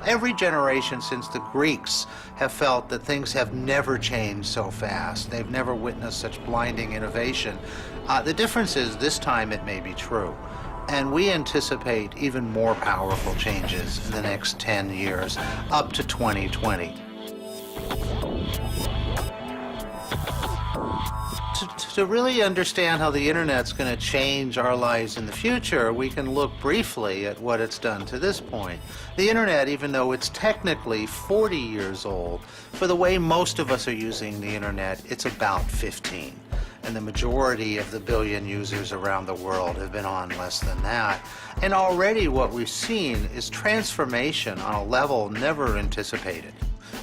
Every generation since the Greeks have felt that things have never changed so fast. They've never witnessed such blinding innovation. The difference is this time it may be true. And we anticipate even more powerful changes in the next 10 years, up to 2020. To really understand how the Internet's going to change our lives in the future, we can look briefly at what it's done to this point. The Internet, even though it's technically 40 years old, for the way most of us are using the Internet, it's about 15. And the majority of the billion users around the world have been on less than that. And already what we've seen is transformation on a level never anticipated.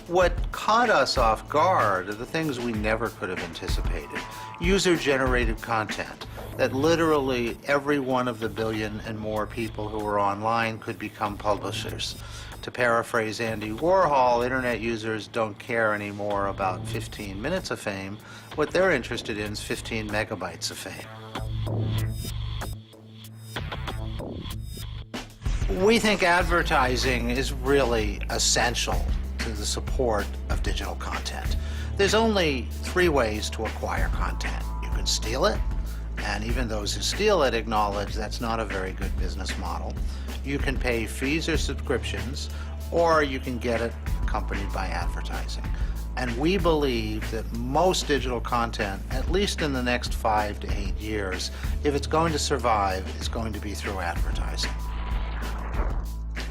What caught us off guard are the things we never could have anticipated. User-generated content, that literally every one of the billion and more people who are online could become publishers. To paraphrase Andy Warhol, Internet users don't care anymore about 15 minutes of fame. What they're interested in is 15 megabytes of fame. We think advertising is really essential to the support of digital content. There's only 3 ways to acquire content. You can steal it, and even those who steal it acknowledge that's not a very good business model. You can pay fees or subscriptions, or you can get it accompanied by advertising. And we believe that most digital content, at least in the next 5 to 8 years, if it's going to survive, is going to be through advertising.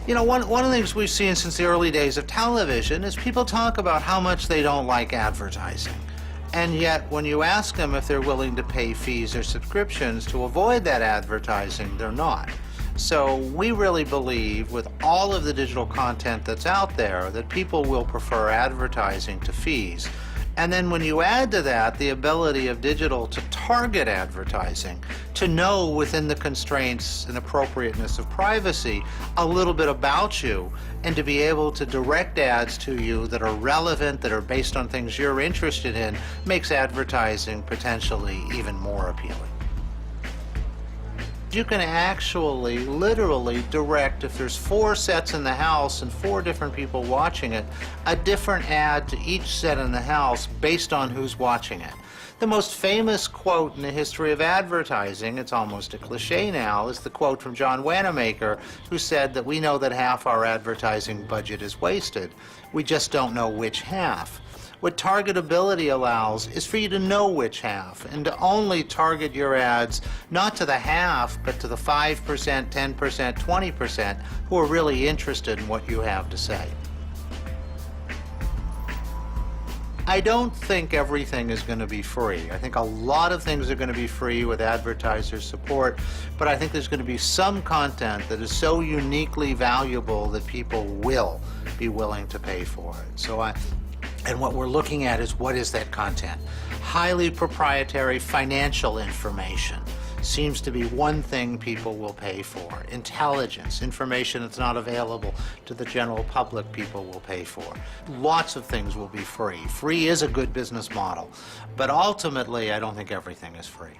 You know, one of the things we've seen since the early days of television is people talk about how much they don't like advertising. And yet, when you ask them if they're willing to pay fees or subscriptions to avoid that advertising, they're not. So we really believe, with all of the digital content that's out there, that people will prefer advertising to fees. And then when you add to that the ability of digital to target advertising, to know within the constraints and appropriateness of privacy a little bit about you, and to be able to direct ads to you that are relevant, that are based on things you're interested in, makes advertising potentially even more appealing. You can actually, literally direct, if there's 4 sets in the house and 4 different people watching it, a different ad to each set in the house based on who's watching it. The most famous quote in the history of advertising, it's almost a cliche now, is the quote from John Wanamaker, who said that we know that half our advertising budget is wasted. We just don't know which half. What targetability allows is for you to know which half, and to only target your ads not to the half, but to the 5%, 10%, 20% who are really interested in what you have to say. I don't think everything is going to be free. I think a lot of things are going to be free with advertiser support, but I think there's going to be some content that is so uniquely valuable that people will be willing to pay for it. And what we're looking at is, what is that content? Highly proprietary financial information seems to be one thing people will pay for. Intelligence, information that's not available to the general public, people will pay for. Lots of things will be free. Free is a good business model, but ultimately I don't think everything is free.